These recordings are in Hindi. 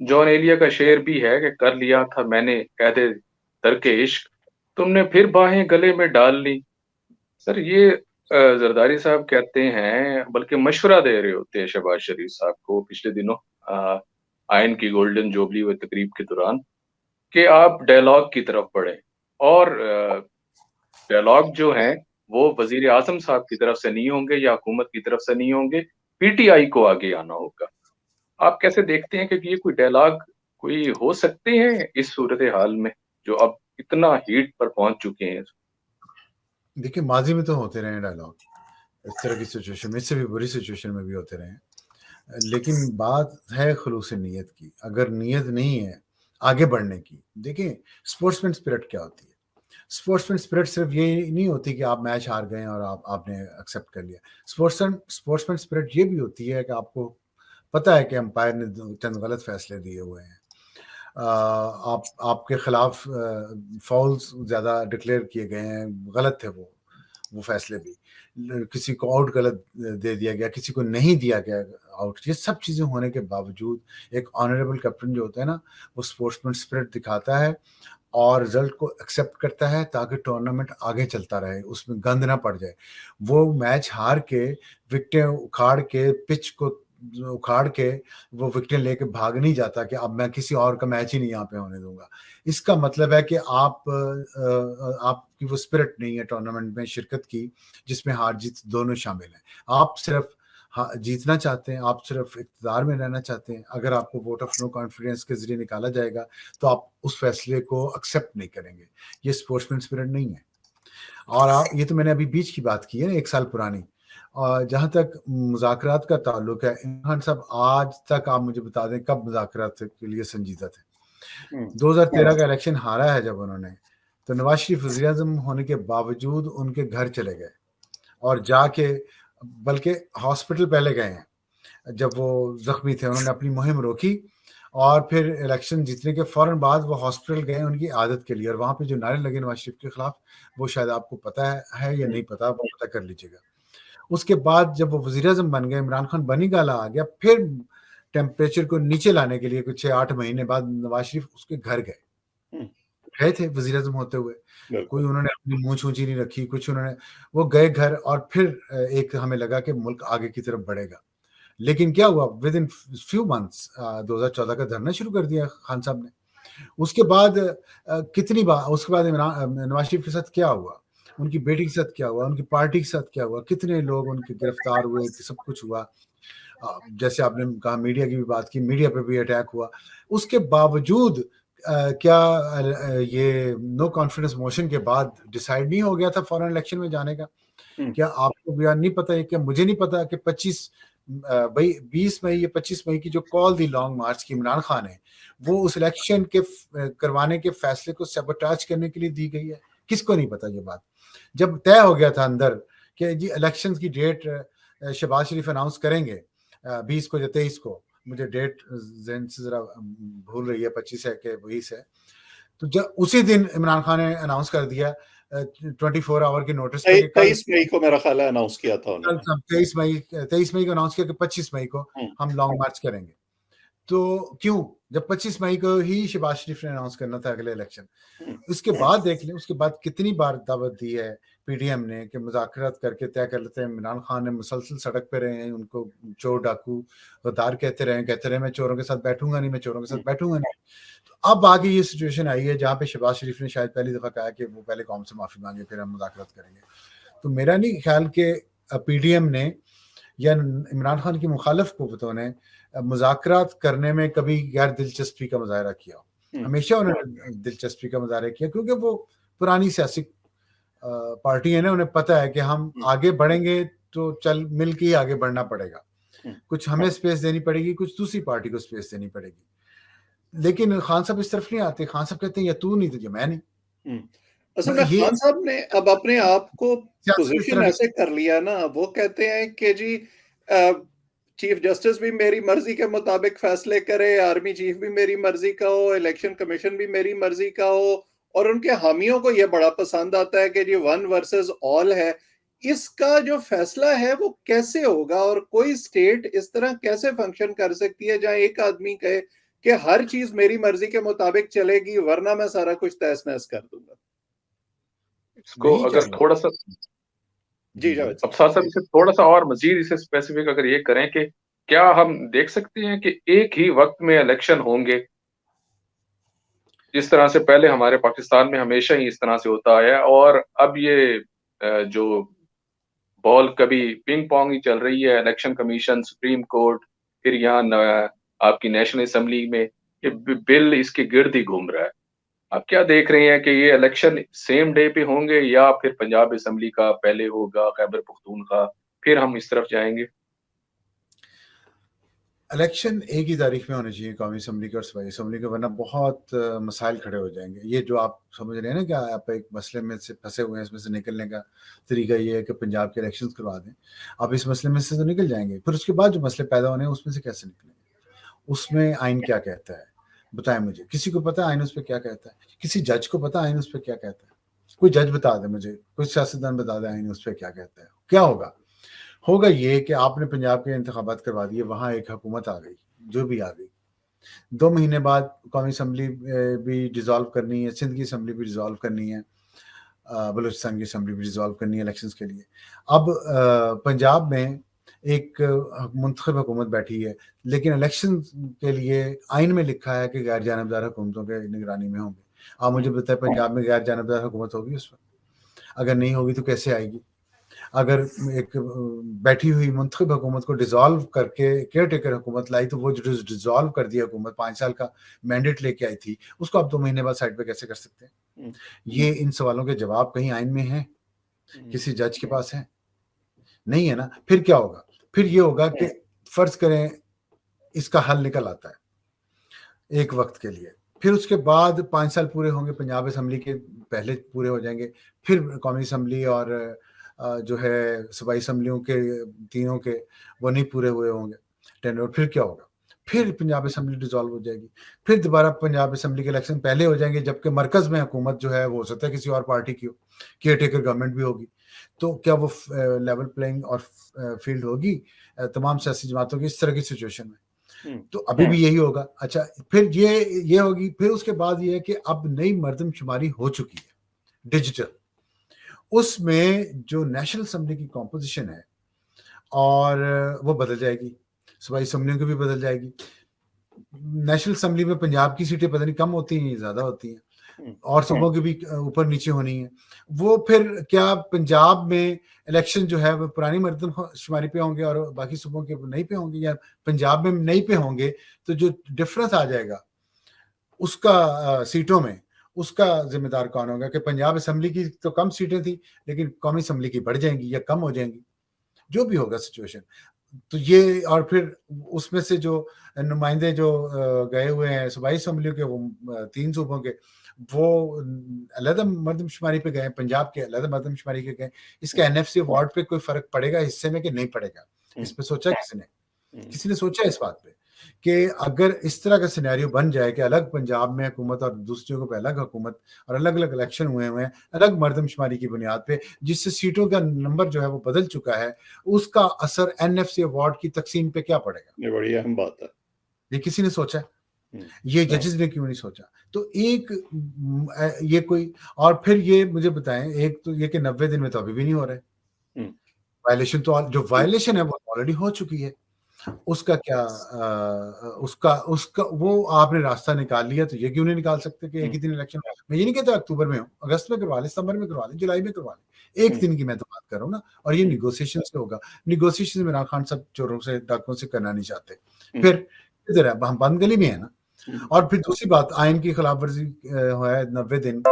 जॉन एलिया का शेर भी है कि कर लिया था मैंने कैदे तरके इश्क, तुमने फिर बाहें गले में डाल ली। सर ये जरदारी साहब कहते हैं, बल्कि मशवरा दे रहे होते हैं शहबाज शरीफ साहब को पिछले दिनों आयन की गोल्डन जुबली व तकरीब के दौरान, कि आप डायलॉग की तरफ बढ़े। और डायलॉग जो हैं वो वजीर आजम साहब की तरफ से नहीं होंगे या हुकूमत की तरफ से नहीं होंगे, पीटीआई को आगे आना होगा। आप कैसे देखते हैं कि ये कोई डायलॉग कोई हो सकते हैं इस सूरत हाल में, जो अब इतना हीट पर पहुंच चुके हैं? देखिए, माजी में तो होते रहे डायलॉग इस तरह की सिचुएशन में, इससे भी बुरी सिचुएशन में भी होते रहे, लेकिन बात है खलूस नीयत की। अगर नीयत नहीं है आगे बढ़ने की, देखिए स्पोर्ट्समैन स्पिरिट क्या होती है। स्पोर्ट्समैन स्पिरिट सिर्फ ये नहीं होती कि आप मैच हार गए और आपने एक्सेप्ट कर लिया। स्पोर्ट्समैन स्पिरिट ये भी होती है कि आपको पता है कि अंपायर ने चंद गलत फैसले दिए हुए हैं, आप आपके खिलाफ फाउल्स ज़्यादा डिक्लेयर किए गए हैं, गलत थे वो फैसले भी, किसी को आउट गलत दे दिया गया, किसी को नहीं दिया गया आउट। ये सब चीज़ें होने के बावजूद एक ऑनरेबल कैप्टन जो होता है ना, वो स्पोर्ट्समैन स्पिरिट दिखाता है और रिजल्ट को एक्सेप्ट करता है ताकि टूर्नामेंट आगे चलता रहे, उसमें गंद ना पड़ जाए। वो मैच हार के, विकेटें उखाड़ के, पिच को उखाड़ के वो विकेटें लेके भाग नहीं जाता कि अब मैं किसी और का मैच ही नहीं यहाँ पे होने दूंगा। इसका मतलब है कि आपकी वो स्पिरिट नहीं है टूर्नामेंट में शिरकत की, जिसमें हार जीत दोनों शामिल हैं। आप सिर्फ जीतना चाहते हैं, आप सिर्फ इक़्तिदार में रहना चाहते हैं। अगर आपको वोट ऑफ नो कॉन्फिडेंस के जरिए निकाला जाएगा तो आप उस फैसले को एक्सेप्ट नहीं करेंगे। ये स्पोर्ट्समैन स्पिरिट नहीं है। और आप, ये तो मैंने अभी बीच की बात की है ना, 1 साल पुरानी। और जहाँ तक मुज़ाकरात का ताल्लुक है, इमरान खान साहब आज तक आप मुझे बता दें कब मुज़ाकरात के लिए संजीदा थे? 2013 का इलेक्शन हारा है जब उन्होंने, तो नवाज शरीफ वज़ीर-ए-आज़म होने के बावजूद उनके घर चले गए और जाके, बल्कि हॉस्पिटल पहले गए हैं। जब वो ज़ख्मी थे उन्होंने अपनी मुहिम रोकी और फिर इलेक्शन जीतने के फ़ौरन बाद वो हॉस्पिटल गए उनकी आदत के लिए, और वहाँ पे जो नारे लगे नवाज शरीफ के खिलाफ, वो शायद आपको पता है या नहीं पता, वो पता कर लीजिएगा। उसके बाद जब वो वज़ीर-ए-आज़म बन गए, इमरान खान बनी गाला आ गया, फिर टेम्परेचर को नीचे लाने के लिए कुछ 6-8 महीने बाद नवाज शरीफ उसके घर गए थे वज़ीर-ए-आज़म होते हुए। कोई उन्होंने अपनी मूंछ ऊँची नहीं रखी, कुछ उन्होंने, वो गए घर और फिर एक हमें लगा कि मुल्क आगे की तरफ बढ़ेगा। लेकिन क्या हुआ, विद इन फ्यू मंथ्स 2014 का धरना शुरू कर दिया खान साहब ने। उसके बाद कितनी बार, उसके बाद नवाज शरीफ के साथ क्या हुआ, उनकी बेटी के साथ क्या हुआ, उनकी पार्टी के साथ क्या हुआ, कितने लोग उनके गिरफ्तार हुए, सब कुछ हुआ। जैसे आपने कहा मीडिया की भी बात की, मीडिया पे भी अटैक हुआ। उसके बावजूद क्या ये नो कॉन्फिडेंस मोशन के बाद डिसाइड नहीं हो गया था फॉरेन इलेक्शन में जाने का? क्या आपको भी नहीं पता है, क्या मुझे नहीं पता कि 20 मई या 25 मई की जो कॉल दी लॉन्ग मार्च की इमरान खान है, वो उस इलेक्शन के करवाने के फैसले को सैबोटाज करने के लिए दी गई है? किसको नहीं पता ये बात? जब तय हो गया था अंदर कि जी इलेक्शन की डेट शहबाज शरीफ अनाउंस करेंगे 20 को या 23 को, मुझे डेट ज़हन से जरा भूल रही है, 25 है कि 20 है, तो जब उसी दिन इमरान खान ने अनाउंस कर दिया 24 आवर की नोटिस पे कि कल 23 मई को मेरा ख्याल है अनाउंस किया था उन्होंने। 23 मई को अनाउंस किया कि 25 मई को हम लॉन्ग मार्च करेंगे। तो क्यों, जब 25 मई को ही शहबाज शरीफ ने अनाउंस करना था अगले इलेक्शन। उसके बाद देख लें, उसके बाद कितनी बार दावत दी है पीडीएम ने कि मुज़ाकरात करके तय कर लेते हैं। इमरान खान ने मुसलसल सड़क पे रहे हैं, उनको चोर डाकू गद्दार कहते रहे मैं चोरों के साथ बैठूंगा नहीं, मैं चोरों के साथ बैठूंगा नहीं। तो अब आगे ये सिचुएशन आई है जहाँ पे शहबाज शरीफ ने शायद पहली दफा कहा कि वो पहले कौम से माफी मांगे फिर हम मुज़ाकरात करेंगे। तो मेरा नहीं ख्याल कि पीडीएम ने या इमरान खान की मुखालिफ कुव्वतों ने मुज़ाकरात करने में कभी गैर दिलचस्पी का मुजाहरा किया। हमेशा उन्होंने दिलचस्पी का मुजाहरा किया, क्योंकि वो पुरानी सियासी पार्टी है ना, उन्हें पता है कि हम आगे बढ़ेंगे तो चल मिल के ही आगे बढ़ना पड़ेगा। कुछ हमें स्पेस देनी पड़ेगी, कुछ दूसरी पार्टी को स्पेस देनी पड़ेगी। लेकिन खान साहब इस तरफ नहीं आते। खान साहब कहते हैं या तू नहीं तो मैं नहीं। असल में खान साहब ने अब अपने आप को पोजीशन ऐसे कर लिया ना, वो कहते हैं कि जी चीफ जस्टिस भी मेरी मर्जी के मुताबिक फैसले करे, आर्मी चीफ भी मेरी मर्जी का हो, इलेक्शन कमीशन भी मेरी मर्जी का हो, और उनके हामियों को यह बड़ा पसंद आता है कि जी वन वर्सेस ऑल है। इसका जो फैसला है वो कैसे होगा, और कोई स्टेट इस तरह कैसे फंक्शन कर सकती है जहां एक आदमी कहे कि हर चीज मेरी मर्जी के मुताबिक चलेगी वरना मैं सारा कुछ तहस-नहस कर दूंगा। इसको अगर थोड़ा सा जी जावेद अब साहब। साथ-साथ इसे थोड़ा-सा और मज़ीद इसे स्पेसिफिक अगर ये करें कि क्या हम देख सकते हैं कि एक ही वक़्त में इलेक्शन होंगे? जिस तरह से पहले हमारे पाकिस्तान में हमेशा ही इस तरह से होता आया है और अब ये जो बॉल कभी पिंग-पोंग ही चल रही है, इलेक्शन कमीशन, सुप्रीम कोर्ट, फिर यहाँ न आपकी नेशनल असेंबली में, ये बिल इसके गिर्द ही घूम रहा है। आप क्या देख रहे हैं कि ये इलेक्शन सेम डे पे होंगे या फिर पंजाब असेंबली का पहले होगा, खैबर पख्तूनख्वा, फिर हम इस तरफ जाएँगे? इलेक्शन एक ही तारीख में होने चाहिए, कौमी असम्बली के और सूबाई असम्बली के, वरना बहुत मसाइल खड़े हो जाएंगे। ये जो आप समझ रहे हैं ना कि आप एक मसले में से फंसे हुए हैं, इसमें से निकलने का तरीका ये है कि पंजाब के इलेक्शंस करवा दें। आप इस मसले में से तो निकल जाएंगे, फिर उसके बाद जो मसले पैदा होने हैं उसमें से कैसे निकलेंगे? उसमें आइन क्या कहता है बताएं मुझे। किसी को पता है आइन उस पर क्या कहता है? किसी जज को पता है आइन उस पर क्या कहता है? कोई जज बता दे मुझे, कोई सियासतदान बता दे आइन उस पर क्या कहता है। क्या होगा? होगा ये कि आपने पंजाब के इंतखाबात करवा दिए, वहां एक हुकूमत आ गई, जो भी आ गई, 2 महीने बाद कौमी असम्बली भी डिसॉल्व करनी है, सिंध की असम्बली भी डिसॉल्व करनी है, बलूचिस्तान की असम्बली भी डिसॉल्व करनी है इलेक्शंस के लिए। अब पंजाब में एक मुंतखब हुकूमत बैठी है, लेकिन इलेक्शन के लिए आइन में लिखा है कि गैर जानबदार हुकूमतों के निगरानी में होंगे। आप मुझे बताएं पंजाब में गैर जानबदार हुकूमत होगी उस वक्त? अगर नहीं होगी तो कैसे आएगी? अगर एक बैठी हुई मुंतखब हुकूमत को डिसॉल्व करके केयर टेकर हुकूमत लाई, तो वो जो डिसॉल्व कर दिया हुकूमत, 5 साल का मैंडेट लेके आई थी, उसको आप 2 महीने बाद साइड पे कैसे कर सकते हैं? ये इन सवालों के जवाब कहीं आइन में है? किसी जज के पास है? नहीं है ना। फिर क्या होगा? फिर ये होगा कि फर्ज करें इसका हल निकल आता है एक वक्त के लिए, फिर उसके बाद 5 साल पूरे होंगे, पंजाब असम्बली के पहले पूरे हो जाएंगे, फिर कौमी असम्बली और जो है सूबाई असम्बलियों के तीनों के वो नहीं पूरे हुए होंगे टेन्योर। फिर क्या होगा? फिर पंजाब असम्बली डिसॉल्व हो जाएगी, फिर दोबारा पंजाब असम्बली के इलेक्शन पहले हो जाएंगे, जबकि मरकज में हुकूमत जो है वो हो सकता है किसी और पार्टी की हो, केयर टेकर गवर्नमेंट भी होगी। तो क्या वो लेवल प्लेइंग और फील्ड होगी तमाम सियासी जमातों की इस तरह की सिचुएशन में? तो अभी भी यही होगा। अच्छा, फिर ये होगी। फिर उसके बाद ये है कि अब नई मर्दमशुमारी हो चुकी है डिजिटल, उसमें जो नेशनल असेंबली की कॉम्पोजिशन है और वो बदल जाएगी, सूबाई असम्बलियों की भी बदल जाएगी। नेशनल असेंबली में पंजाब की सीटें पता नहीं कम होती हैं, ज्यादा होती हैं, और सूबों की भी ऊपर नीचे होनी है। वो फिर क्या पंजाब में इलेक्शन जो है वो पुरानी मर्दमशुमारी पे होंगे और बाकी सूबों के नई पे होंगे, या पंजाब में नई पे होंगे? तो जो डिफरेंस आ जाएगा उसका सीटों में, उसका जिम्मेदार कौन होगा? कि पंजाब असेंबली की तो कम सीटें थी, लेकिन कौमी असेंबली की बढ़ जाएंगी या कम हो जाएंगी, जो भी होगा सिचुएशन। तो ये, और फिर उसमें से जो नुमाइंदे जो गए हुए हैं सूबाई असेंबलियों के, वो 3 सूबों के, वो अलग मर्दमशुमारी पे गए, पंजाब के अलग मर्दमशुमारी के गए। इसका एनएफसी अवार्ड पे कोई फर्क पड़ेगा हिस्से में कि नहीं पड़ेगा? इस पे सोचा किसी ने? किसी ने सोचा इस बात पे कि अगर इस तरह का सिनेरियो बन जाए कि अलग पंजाब में हुकूमत और दूसरी जगहों पे अलग हुकूमत और अलग अलग इलेक्शन हुए हैं अलग मर्दमशुमारी की बुनियाद पे, जिससे सीटों का नंबर जो है वो बदल चुका है, उसका असर एनएफसी अवार्ड की तकसीम पे क्या पड़ेगा? ये बड़ी अहम बात है। ये किसी ने सोचा? ये जजेस ने क्यों नहीं सोचा? तो एक ये कोई, और फिर ये मुझे बताएं, एक तो ये कि 90 दिन में तो अभी भी नहीं हो रहे वायलेशन, तो जो वायलेशन है वो ऑलरेडी हो चुकी है। उसका क्या उसका वो आपने रास्ता निकाल लिया, तो ये क्यों नहीं निकाल सकते कि एक ही दिन इलेक्शन? मैं ये नहीं कहता अक्टूबर में हो, अगस्त में करवा लें, सितंबर में करवा लें, जुलाई में करवा लें, एक दिन की मैं तो बात कर रहा हूँ ना। और ये निगोशिएशन से होगा। निगोशिएशन में इमरान खान सब चोरों से डाकुओं से करना नहीं चाहते। फिर इधर है, हम बंद गली में है ना। और फिर दूसरी बात, आइन की खिलाफ वर्जी है 90 दिन।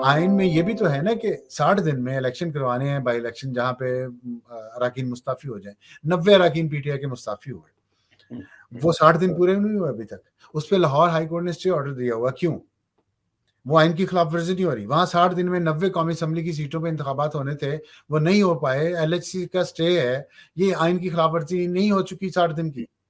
आइन में ये भी तो है ना कि 60 दिन में इलेक्शन करवाने हैं, बाई इलेक्शन, जहां पे अराकीन मुस्ताफी हो जाए। 90 अराकीन पीटीआई के मुस्ताफी हुए, वो 60 दिन पूरे नहीं हुए अभी तक। उस पर लाहौर हाई कोर्ट ने स्टे ऑर्डर दिया हुआ, क्यों? वो आइन की खिलाफ वर्जी नहीं हो रही। वहां 60 दिन में 90 कौमी असम्बली की सीटों पे इंतखाबात होने थे, वो नहीं हो पाए, एलएचसी का स्टे है। ये आइन की खिलाफ वर्जी नहीं हो चुकी 60 दिन की।